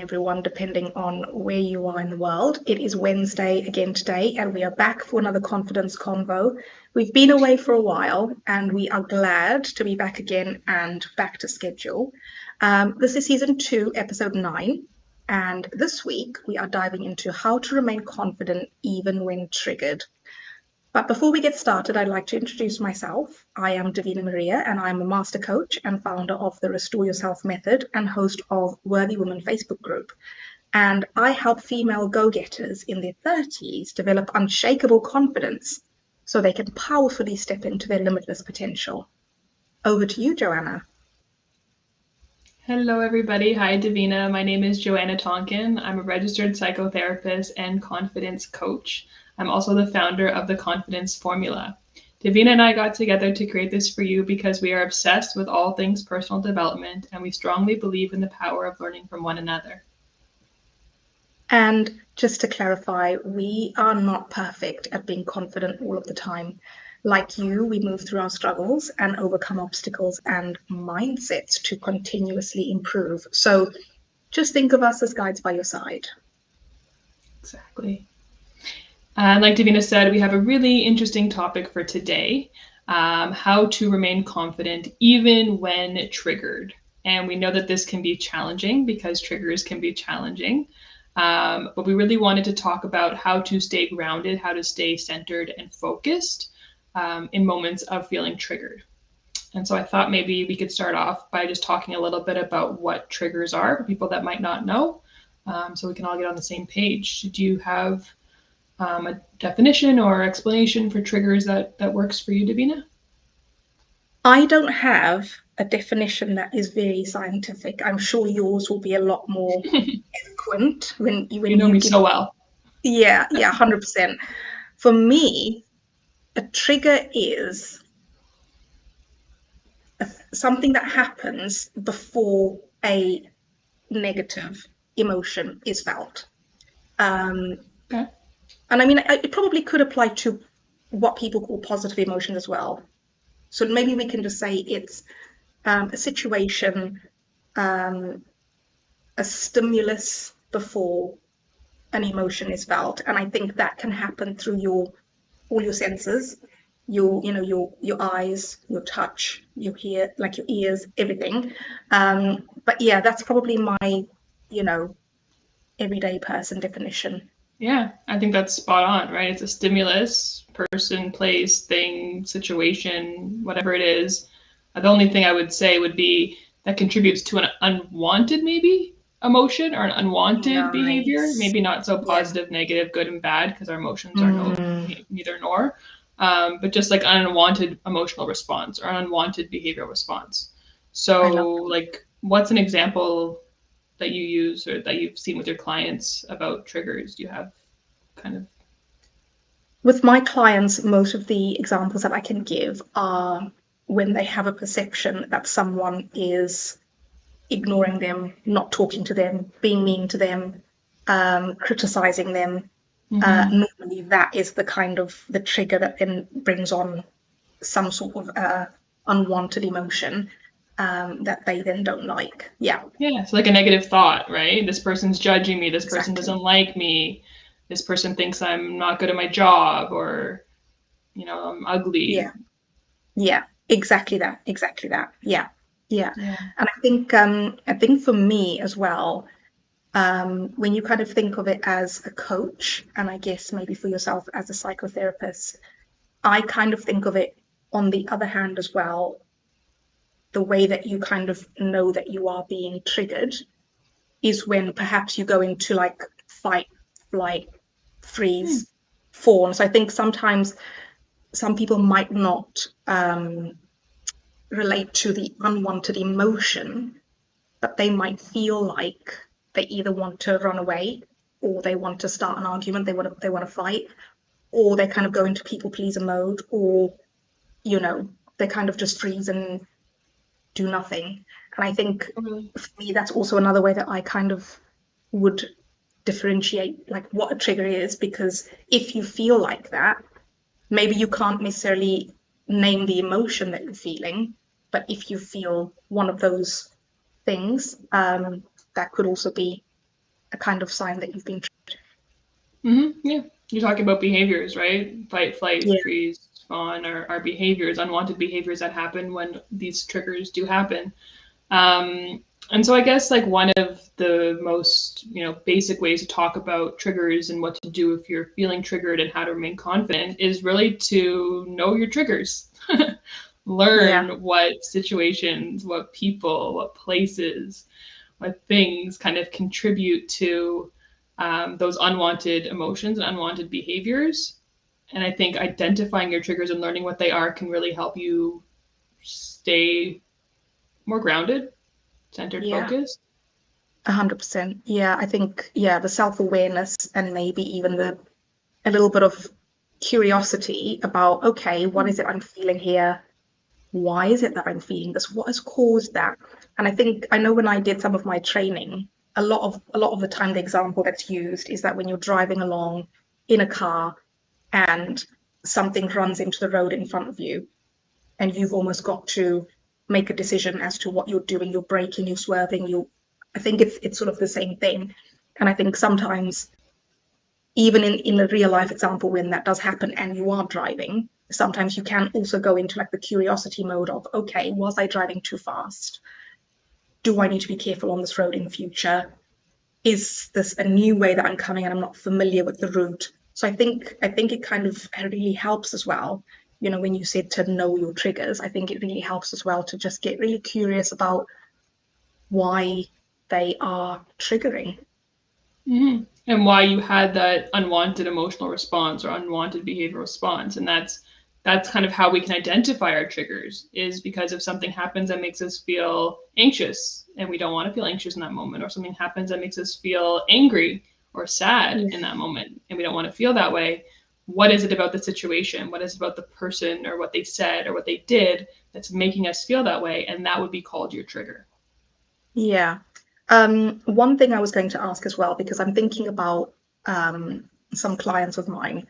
everyone, depending on where you are in the world. It is Wednesday again today, and we are back for another confidence convo. We've been away for a while, and we are glad to be back again and back to schedule. This is season 2, episode 9, and this week we are diving into how to remain confident even when triggered. But before we get started, I'd like to introduce myself. I am Davina Maria, and I'm a master coach and founder of the Restore Yourself Method and host of Worthy Women Facebook group. And I help female go-getters in their 30s develop unshakable confidence so they can powerfully step into their limitless potential. Over to you, Joanna. Hello, everybody. Hi, Davina. My name is Joanna Tonkin. I'm a registered psychotherapist and confidence coach. I'm also the founder of the Confidence Formula. Davina and I got together to create this for you because we are obsessed with all things personal development and we strongly believe in the power of learning from one another. And just to clarify, we are not perfect at being confident all of the time. Like you, we move through our struggles and overcome obstacles and mindsets to continuously improve. So just think of us as guides by your side. Exactly. And like Davina said, we have a really interesting topic for today, how to remain confident even when triggered. And we know that this can be challenging because triggers can be challenging. But we really wanted to talk about how to stay grounded, how to stay centered and focused in moments of feeling triggered. And so I thought maybe we could start off by just talking a little bit about what triggers are for people that might not know, so we can all get on the same page. Do you have a definition or explanation for triggers that works for you, Davina? I don't have a definition that is very scientific. I'm sure yours will be a lot more eloquent when You know you me give. so well. Yeah, 100%. For me, a trigger is something that happens before a negative emotion is felt. Okay. And I mean, it probably could apply to what people call positive emotions as well. So maybe we can just say it's a situation, a stimulus before an emotion is felt. And I think that can happen through all your senses, your eyes, your touch, your hear, like your ears, everything. But yeah, that's probably my you know everyday person definition. Yeah, I think that's spot on, right? It's a stimulus, person, place, thing, situation, whatever it is. The only thing I would say would be that contributes to an unwanted, maybe, emotion or an unwanted behavior. Nice. Maybe not so Yeah. positive, negative, good, and bad, because our emotions are Mm, neither nor. But just like an unwanted emotional response or an unwanted behavioral response. I So, love like, what's an example that you use or that you've seen with your clients about triggers? Do you have kind of? with my clients, most of the examples that I can give are when they have a perception that someone is ignoring them, not talking to them, being mean to them, criticizing them. Mm-hmm. Normally, that is the kind of the trigger that then brings on some sort of unwanted emotion that they then don't like. Yeah, Yeah, so like a negative thought, right? This person's judging me, this person doesn't exactly. like me, this person thinks I'm not good at my job, or I'm ugly. Yeah, yeah, exactly that, exactly that. Yeah, yeah. Yeah. And I think for me as well, when you kind of think of it as a coach, and I guess maybe for yourself as a psychotherapist, I kind of think of it on the other hand as well, the way that you kind of know that you are being triggered is when perhaps you go into like fight, flight, Hmm. freeze, fawn. So I think sometimes some people might not relate to the unwanted emotion, but they might feel like they either want to run away or they want to start an argument, they want to fight, or they kind of go into people pleaser mode, or they kind of just freeze and do nothing. And I think Really? for me that's also another way that I kind of would differentiate like what a trigger is, because if you feel like that, maybe you can't necessarily name the emotion that you're feeling, but if you feel one of those things, that could also be a kind of sign that you've been. Yeah, you're talking about behaviors, right? Fight, flight, Yeah. freeze, fawn are behaviors, unwanted behaviors that happen when these triggers do happen. And so I guess like one of the most basic ways to talk about triggers and what to do if you're feeling triggered and how to remain confident is really to know your triggers. Yeah. Learn what situations, what people, what places, what things kind of contribute to those unwanted emotions and unwanted behaviors. And I think identifying your triggers and learning what they are can really help you stay more grounded, centered, Yeah. focused. 100%. Yeah, I think, yeah, the self-awareness and maybe even a little bit of curiosity about, okay, what is it I'm feeling here? Why is it that I'm feeling this? What has caused that? And I know when I did some of my training, a lot of the time the example that's used is that when you're driving along in a car and something runs into the road in front of you, and you've almost got to make a decision as to what you're doing. You're braking, you're swerving, I think it's sort of the same thing. And I think sometimes even in a real life example when that does happen and you are driving, sometimes you can also go into like the curiosity mode of, okay, was I driving too fast? Do I need to be careful on this road in future? Is this a new way that I'm coming and I'm not familiar with the route? So I think it kind of really helps as well. When you said to know your triggers, I think it really helps as well to just get really curious about why they are triggering. Mm-hmm. And why you had that unwanted emotional response or unwanted behavioral response. And that's kind of how we can identify our triggers, is because if something happens that makes us feel anxious and we don't want to feel anxious in that moment, or something happens that makes us feel angry or sad Yeah. in that moment and we don't want to feel that way, what is it about the situation? What is it about the person or what they said or what they did that's making us feel that way? And that would be called your trigger. Yeah. One thing I was going to ask as well, because I'm thinking about some clients of mine,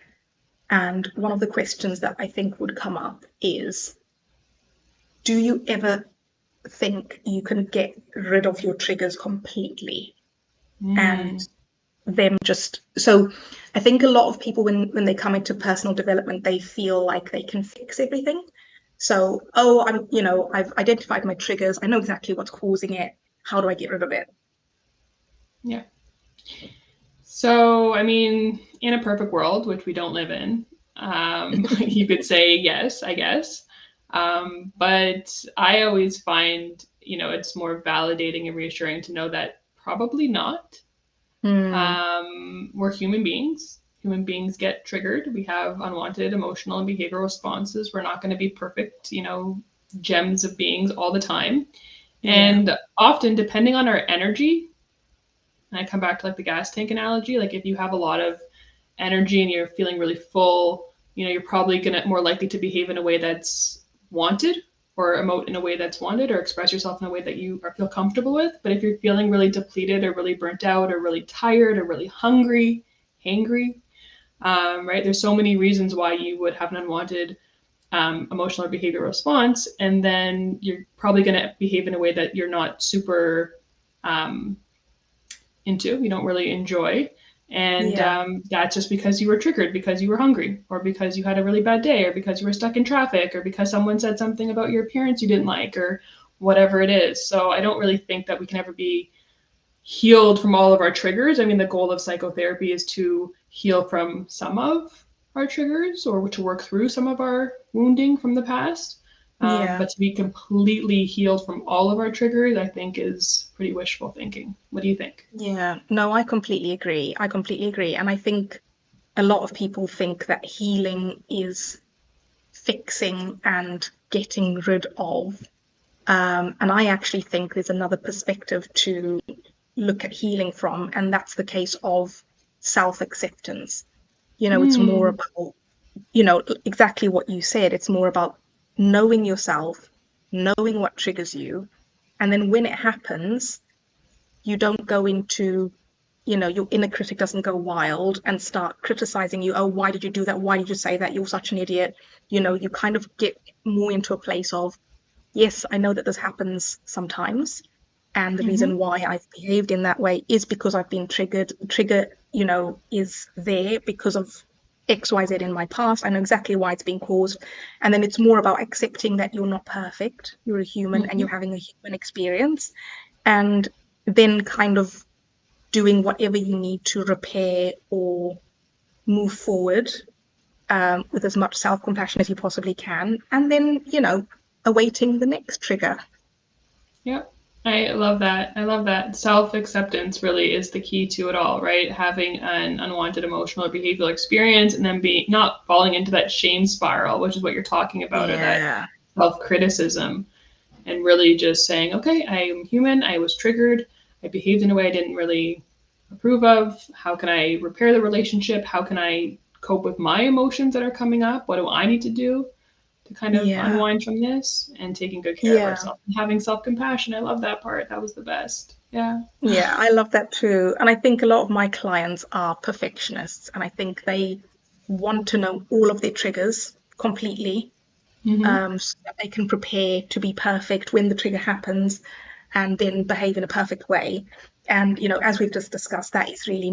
and one of the questions that I think would come up is, do you ever think you can get rid of your triggers completely and Mm. them just so I think a lot of people when they come into personal development they feel like they can fix everything. So, oh, I've identified my triggers, I know exactly what's causing it, how do I get rid of it? Yeah. So, I mean, in a perfect world, which we don't live in, you could say yes, I guess. But I always find, it's more validating and reassuring to know that probably not. Hmm. We're human beings. Human beings get triggered. We have unwanted emotional and behavioral responses. We're not going to be perfect, gems of beings all the time. Yeah. And often, depending on our energy, and I come back to like the gas tank analogy, like if you have a lot of energy and you're feeling really full, you're probably gonna more likely to behave in a way that's wanted, or emote in a way that's wanted, or express yourself in a way that you feel comfortable with. But if you're feeling really depleted or really burnt out or really tired or really hungry, hangry, right? There's so many reasons why you would have an unwanted emotional or behavioral response, and then you're probably going to behave in a way that you're not super um, into, you don't really enjoy. And Yeah. that's just because you were triggered, because you were hungry, or because you had a really bad day, or because you were stuck in traffic, or because someone said something about your appearance you didn't like, or whatever it is. So I don't really think that we can ever be healed from all of our triggers. I mean, the goal of psychotherapy is to heal from some of our triggers or to work through some of our wounding from the past. Yeah. But to be completely healed from all of our triggers, I think is pretty wishful thinking. What do you think? Yeah. No, I completely agree. I completely agree. And I think a lot of people think that healing is fixing and getting rid of. And I actually think there's another perspective to look at healing from, and that's the case of self-acceptance. It's more Mm, about, exactly what you said. It's more about knowing yourself, knowing what triggers you, and then when it happens, you don't go into, your inner critic doesn't go wild and start criticizing you. Oh, why did you do that? Why did you say that? You're such an idiot. You kind of get more into a place of, yes, I know that this happens sometimes, And the Mm-hmm. reason why I've behaved in that way is because I've been triggered. The trigger, is there because of XYZ in my past. I know exactly why it's being caused. And then it's more about accepting that you're not perfect. You're a human and Mm-hmm. you're having a human experience. And then kind of doing whatever you need to repair or move forward, with as much self compassion as you possibly can. And then, awaiting the next trigger. Yep. I love that. I love that. Self acceptance really is the key to it all, right? Having an unwanted emotional or behavioral experience and then being not falling into that shame spiral, which is what you're talking about, or that Yeah. self criticism, and really just saying, okay, I am human. I was triggered. I behaved in a way I didn't really approve of. How can I repair the relationship? How can I cope with my emotions that are coming up? What do I need to do to kind of Yeah. unwind from this, and taking good care of Yeah. ourselves and having self-compassion. I love that part. That was the best. Yeah. Yeah, I love that too. And I think a lot of my clients are perfectionists, and I think they want to know all of their triggers completely, Mm-hmm. so that they can prepare to be perfect when the trigger happens and then behave in a perfect way. And, as we've just discussed, that is really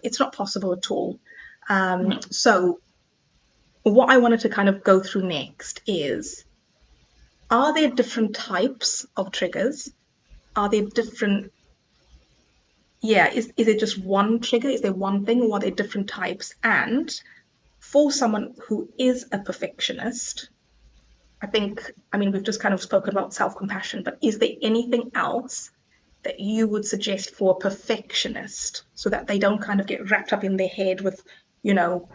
it's not possible at all. No. So, what I wanted to kind of go through next is, are there different types of triggers? Are there different Yeah, is it just one trigger? Is there one thing, or are there different types? And for someone who is a perfectionist, I mean, we've just kind of spoken about self-compassion, but is there anything else that you would suggest for a perfectionist so that they don't kind of get wrapped up in their head with, you know,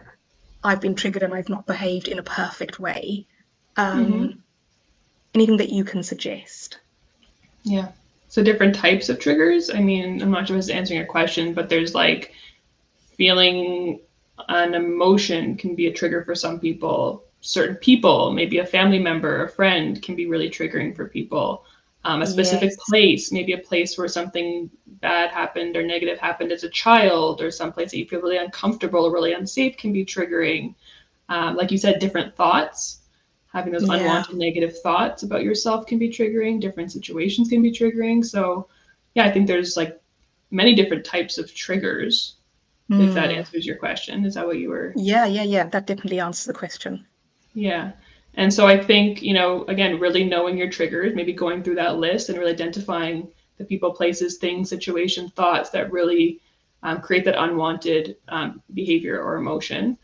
I've been triggered and I've not behaved in a perfect way? Mm-hmm. Um, Anything that you can suggest? Yeah. So different types of triggers. I mean, I'm not sure if it's answering your question, but there's like feeling an emotion can be a trigger for some people. Certain people, maybe a family member, a friend, can be really triggering for people. A specific Yes. place, maybe a place where something bad happened or negative happened as a child, or some place that you feel really uncomfortable or really unsafe, can be triggering. Like you said, different thoughts, having those Yeah. unwanted negative thoughts about yourself can be triggering. Different situations can be triggering. So, yeah, I think there's like many different types of triggers, if that Mm. answers your question. Is that what you were? Yeah, yeah, yeah. That definitely answers the question. Yeah. And so I think, again, really knowing your triggers, maybe going through that list and really identifying the people, places, things, situation, thoughts that really create that unwanted behavior or emotion,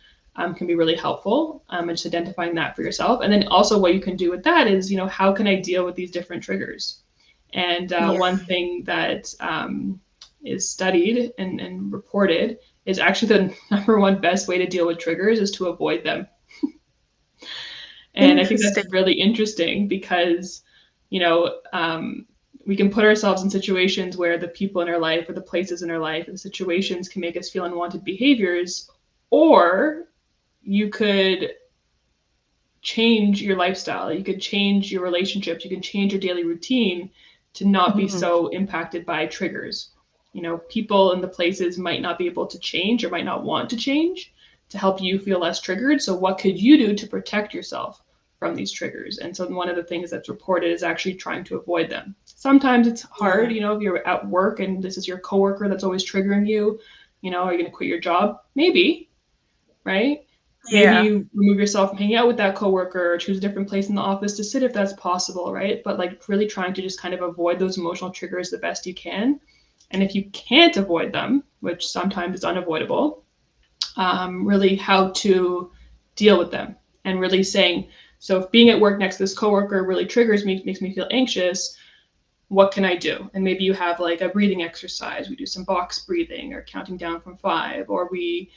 can be really helpful. And just identifying that for yourself. And then also what you can do with that is, how can I deal with these different triggers? And Yeah. one thing that is studied and reported is actually the number one best way to deal with triggers is to avoid them. And I think that's Interesting. really interesting because, you know, um, we can put ourselves in situations where the people in our life or the places in our life and situations can make us feel unwanted behaviors, or you could change your lifestyle, you could change your relationships, you can change your daily routine to not be Mm. so impacted by triggers. People in the places might not be able to change or might not want to change to help you feel less triggered. So, what could you do to protect yourself from these triggers? And so, one of the things that's reported is actually trying to avoid them. Sometimes it's hard, Yeah. if you're at work and this is your coworker that's always triggering you, are you going to quit your job? Maybe, right? Maybe Yeah. you remove yourself from hanging out with that coworker or choose a different place in the office to sit if that's possible, right? But like really trying to just kind of avoid those emotional triggers the best you can. And if you can't avoid them, which sometimes is unavoidable, really how to deal with them and really saying, so if being at work next to this coworker really triggers me, makes me feel anxious, what can I do? And maybe you have like a breathing exercise. We do some box breathing or counting down from 5, or we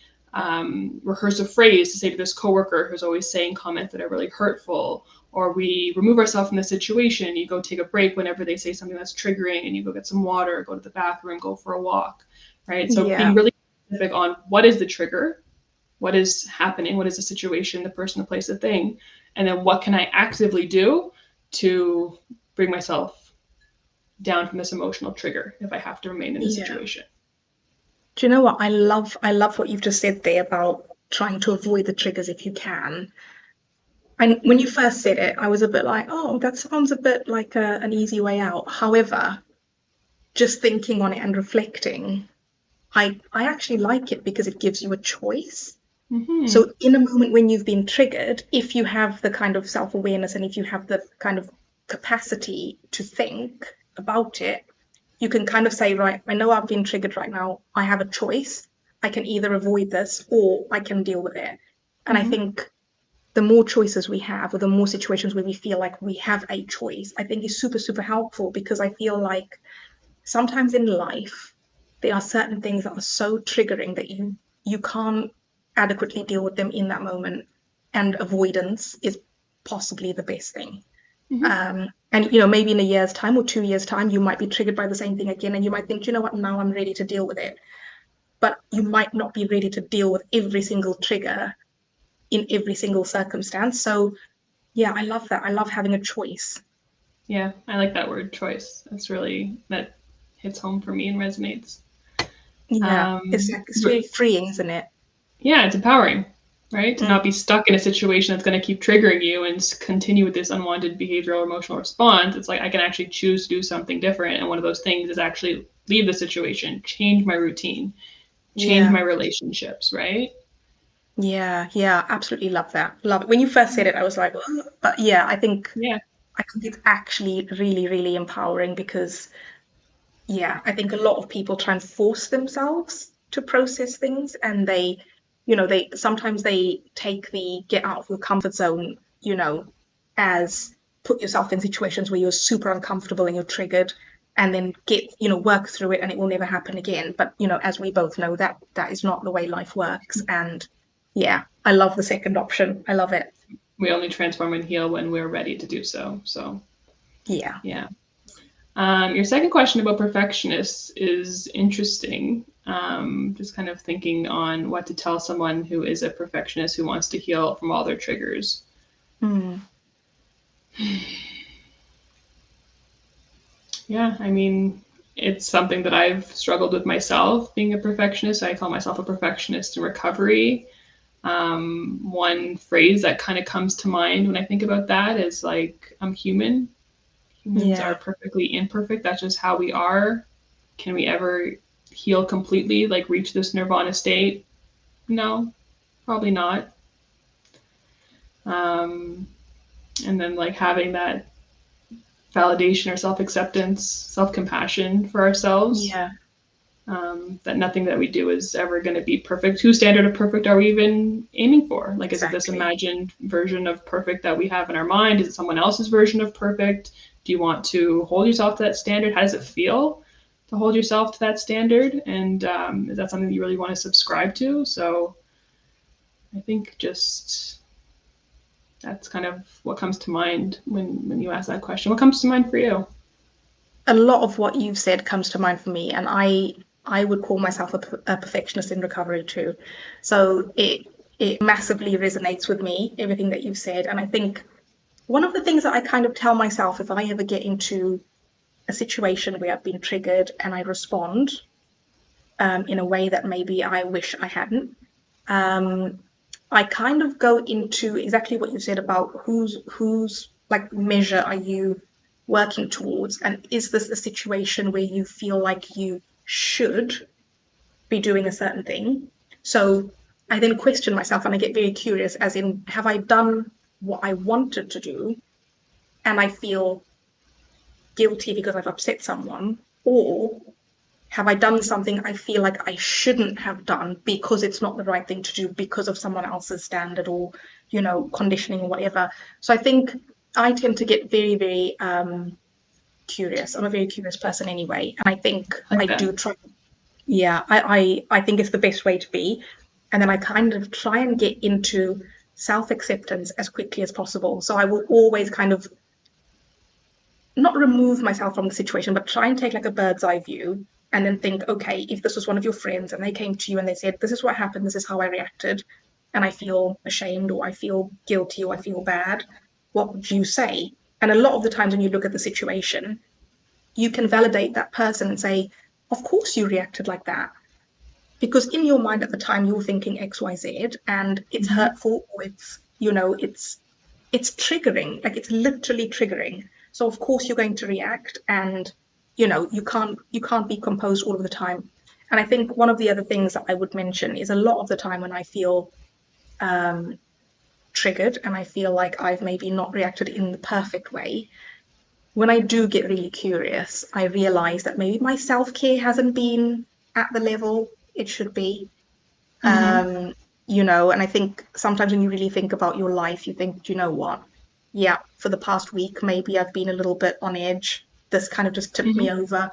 rehearse a phrase to say to this coworker who's always saying comments that are really hurtful, or we remove ourselves from the situation. You go take a break whenever they say something that's triggering, and you go get some water, go to the bathroom, go for a walk, right? So being Yeah. really specific on what is the trigger, what is happening, what is the situation, the person, the place, the thing, and then what can I actively do to bring myself down from this emotional trigger if I have to remain in the Yeah. situation. Do you know what? I love what you've just said there about trying to avoid the triggers if you can. And when you first said it, I was a bit like, oh, that sounds a bit like an easy way out. However, just thinking on it and reflecting, I actually like it because it gives you a choice. Mm-hmm. So in a moment when you've been triggered, if you have the kind of self-awareness and if you have the kind of capacity to think about it, you can kind of say, right, I know I've been triggered right now. I have a choice. I can either avoid this or I can deal with it. And I Mm-hmm. think the more choices we have, or the more situations where we feel like we have a choice, I think is super, super helpful, because I feel like sometimes in life there are certain things that are so triggering that you can't adequately deal with them in that moment, and avoidance is possibly the best thing. Mm-hmm. And you know, maybe in a year's time or 2 years' time, you might be triggered by the same thing again, and you might think, you know what, now I'm ready to deal with it. But you might not be ready to deal with every single trigger in every single circumstance. So yeah, I love that. I love having a choice. Yeah, I like that word choice. That hits home for me and resonates. Yeah, it's Um, like it's very freeing, isn't it? yeah, it's empowering, right? To Mm, not be stuck in a situation that's going to keep triggering you and continue with this unwanted behavioral or emotional response. It's like I can actually choose to do something different. And one of those things is actually leave the situation, change my routine, change yeah, my relationships, right? yeah, yeah. Absolutely love that. Love it. When you first said it, I was like, "Ugh," but yeah, Yeah. I think it's actually really, really empowering, because yeah, I think a lot of people try and force themselves to process things, and they, you know, they sometimes they take the get out of your comfort zone, you know, as put yourself in situations where you're super uncomfortable and you're triggered, and then get, you know, work through it and it will never happen again. But, you know, as we both know, that is not the way life works. And yeah, I love the second option. I love it. We only transform and heal when we're ready to do so. So, Yeah. yeah. Your second question about perfectionists is interesting. Just kind of thinking on what to tell someone who is a perfectionist who wants to heal from all their triggers. Mm. Yeah, I mean, it's something that I've struggled with myself, being a perfectionist. I call myself a perfectionist in recovery. One phrase that kind of comes to mind when I think about that is like, I'm human. Humans are Yeah. perfectly imperfect. That's just how we are. Can we ever heal completely, like reach this nirvana state? No, probably not. Um, and then like having that validation or self acceptance, self compassion for ourselves. Yeah. That nothing that we do is ever going to be perfect. Whose standard of perfect are we even aiming for? Like, is it this Exactly. imagined version of perfect that we have in our mind? Is it someone else's version of perfect? Do you want to hold yourself to that standard? How does it feel to hold yourself to that standard? And is that something that you really want to subscribe to? So I think just that's kind of what comes to mind when you ask that question. What comes to mind for you? A lot of what you've said comes to mind for me, and I would call myself a perfectionist in recovery too. So it massively resonates with me, everything that you've said. And I think one of the things that I kind of tell myself, if I ever get into a situation where I've been triggered and I respond in a way that maybe I wish I hadn't, um, I kind of go into exactly what you said about whose like measure are you working towards, and is this a situation where you feel like you should be doing a certain thing? So I then question myself and I get very curious, as in, have I done what I wanted to do and I feel guilty because I've upset someone, or have I done something I feel like I shouldn't have done because it's not the right thing to do because of someone else's standard, or, you know, conditioning or whatever. So I think I tend to get very, very curious. I'm a very curious person anyway. And I think Like I that. do try, yeah, I think it's the best way to be. And then I kind of try and get into self acceptance as quickly as possible. So I will always kind of not remove myself from the situation, but try and take like a bird's eye view, and then think, okay, if this was one of your friends and they came to you and they said, this is what happened, this is how I reacted, and I feel ashamed or I feel guilty or I feel bad, what would you say? And a lot of the times when you look at the situation, you can validate that person and say, of course you reacted like that. Because in your mind at the time, you're thinking XYZ, and it's Mm-hmm. hurtful, or it's, you know, it's it's triggering, like it's literally triggering. So of course you're going to react, and you can't be composed all of the time. And I think one of the other things that I would mention is a lot of the time when I feel um, triggered and I feel like I've maybe not reacted in the perfect way, when I do get really curious, I realize that maybe my self care hasn't been at the level it should be. Mm-hmm. Um, and I think sometimes when you really think about your life, you think, do you know what? Yeah, for the past week, maybe I've been a little bit on edge. This kind of just tipped Mm-hmm. me over.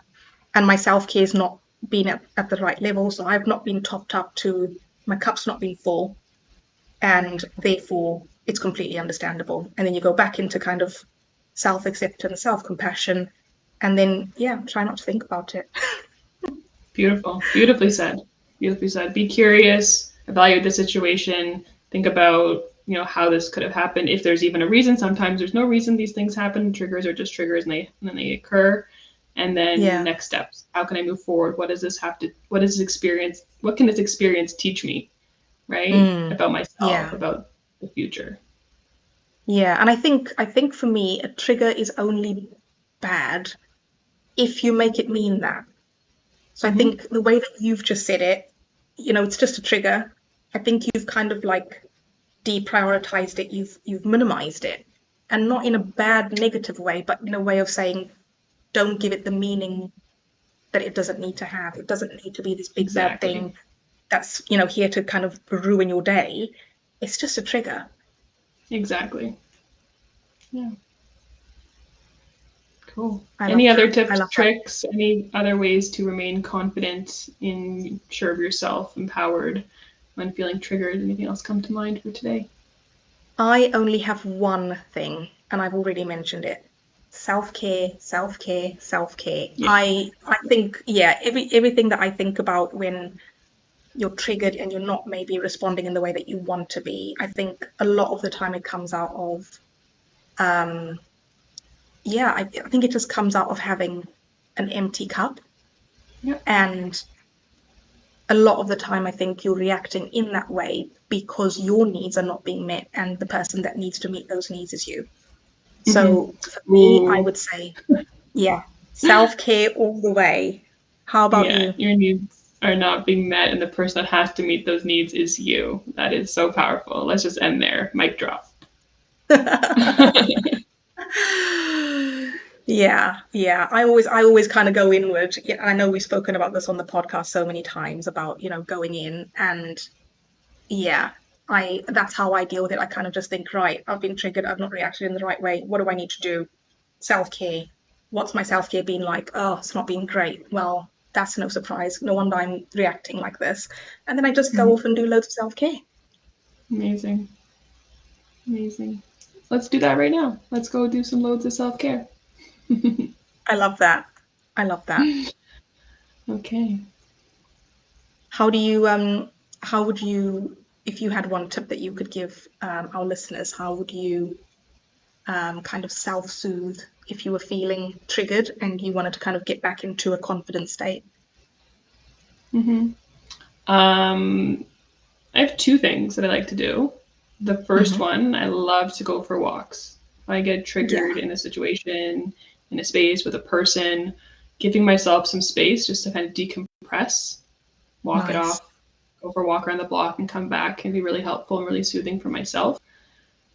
And my self care's not been at the right level. So I've not been topped up to, my cup's not been full. And therefore, it's completely understandable. And then you go back into kind of self acceptance, self compassion, and then, yeah, try not to think about it. Beautiful. Beautifully said. Beautifully said. Be curious, evaluate the situation, think about, how this could have happened. If there's even a reason, sometimes there's no reason these things happen. Triggers are just triggers, and then they occur. And then Yeah. next steps. How can I move forward? What can this experience teach me, right? Mm. About myself, Yeah. about the future. Yeah. And I think for me, a trigger is only bad if you make it mean that. So I Mm-hmm. think the way that you've just said it, it's just a trigger. I think you've kind of like deprioritized it, you've minimized it. And not in a bad negative way, but in a way of saying, don't give it the meaning that it doesn't need to have. It doesn't need to be this big bad Exactly. thing that's, here to kind of ruin your day. It's just a trigger. Exactly. Yeah. Cool. I love Any other that. I tips, love that. tricks, any other ways to remain confident, in sure of yourself, empowered when feeling triggered? Anything else come to mind for today? I only have one thing, and I've already mentioned it. Self-care, self-care, self-care. Yeah. I think, yeah, everything that I think about when you're triggered and you're not maybe responding in the way that you want to be, I think a lot of the time it comes out of um yeah, I think it just comes out of having an empty cup. Yeah. And a lot of the time I think you're reacting in that way because your needs are not being met, and the person that needs to meet those needs is you. So for Mm-hmm. me, I Ooh. would say, yeah, self-care all the way. How about Yeah, you? your needs are not being met, and the person that has to meet those needs is you. That is so powerful. Let's just end there. Mic drop. Yeah, yeah. I always kind of go inward. Yeah, I know we've spoken about this on the podcast so many times about, going in, and yeah, I that's how I deal with it. I kind of just think, right, I've been triggered, I've not reacted in the right way. What do I need to do? Self-care. What's my self-care been like? Oh, it's not been great. Well, that's no surprise. No wonder I'm reacting like this. And then I just go off and do loads of self-care. Amazing. Amazing. Let's do that right now. Let's go do some loads of self care. I love that. I love that. Okay. How do you how would you, if you had one tip that you could give our listeners, how would you kind of self-soothe if you were feeling triggered and you wanted to kind of get back into a confident state? Mm-hmm. I have two things that I like to do. The first Hmm. one, I love to go for walks. If I get Yeah, triggered in a situation, in a space with a person, giving myself some space just to kind of decompress, walk it nice. off, go for a walk around the block and come back can be really helpful and really soothing for myself.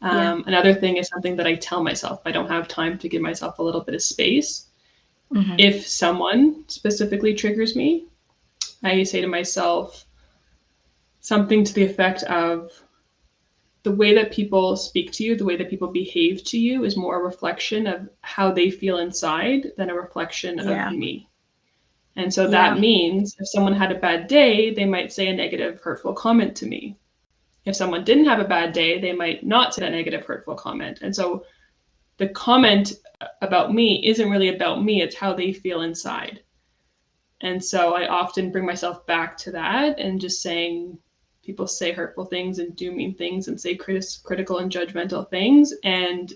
Yeah. Another thing is something that I tell myself. I don't have time to give myself a little bit of space. Hmm. If someone specifically triggers me, I say to myself something to the effect of, the way that people speak to you, the way that people behave to you is more a reflection of how they feel inside than a reflection of Yeah. me. And so that Yeah. means if someone had a bad day, they might say a negative, hurtful comment to me. If someone didn't have a bad day, they might not say that negative, hurtful comment. And so the comment about me isn't really about me, it's how they feel inside. And so I often bring myself back to that and just saying, people say hurtful things and do mean things and say critical and judgmental things. And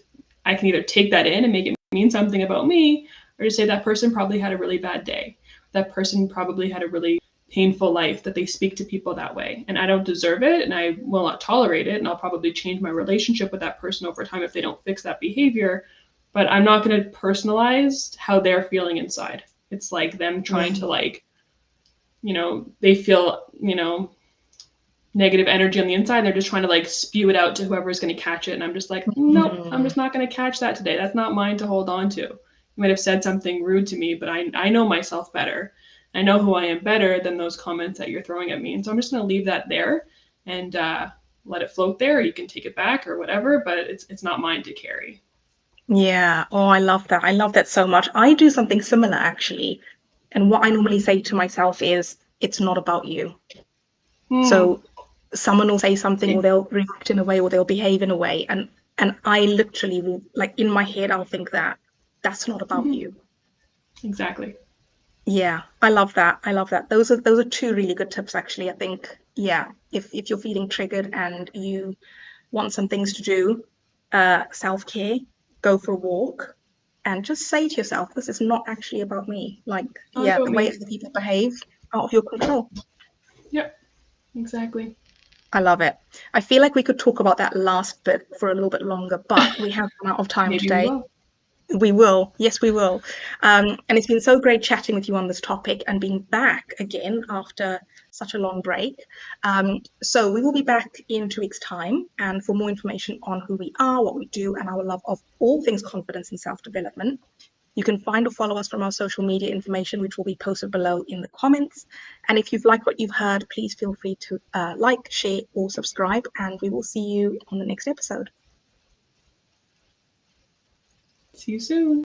I can either take that in and make it mean something about me, or just say that person probably had a really bad day. That person probably had a really painful life that they speak to people that way. And I don't deserve it, and I will not tolerate it. And I'll probably change my relationship with that person over time if they don't fix that behavior. But I'm not going to personalize how they're feeling inside. It's like them trying to, like, they feel, negative energy on the inside. They're just trying to like spew it out to whoever's going to catch it. And I'm just like, nope, I'm just not going to catch that today. That's not mine to hold on to. You might have said something rude to me, but I know myself better. I know who I am better than those comments that you're throwing at me. And so I'm just going to leave that there and let it float there. You can take it back or whatever, but it's not mine to carry. Yeah. Oh, I love that. I love that so much. I do something similar actually. And what I normally say to myself is, it's not about you. So someone will say something, or they'll react in a way, or they'll behave in a way, and I literally will, like, in my head, I'll think that that's not about you. Exactly. Yeah, I love that. I love that. Those are two really good tips, actually. I think, yeah, if you're feeling triggered and you want some things to do, self-care, go for a walk, and just say to yourself, this is not actually about me. Like, yeah, the way other people behave, out of your control. Yep, exactly. I love it. I feel like we could talk about that last bit for a little bit longer, but we have run out of time Maybe today. we will. We will. Yes, we will. And it's been so great chatting with you on this topic and being back again after such a long break. So we will be back in 2 weeks' time. And for more information on who we are, what we do, and our love of all things confidence and self-development, you can find or follow us from our social media information, which will be posted below in the comments. And if you've liked what you've heard, please feel free to like, share, or subscribe. And we will see you on the next episode. See you soon.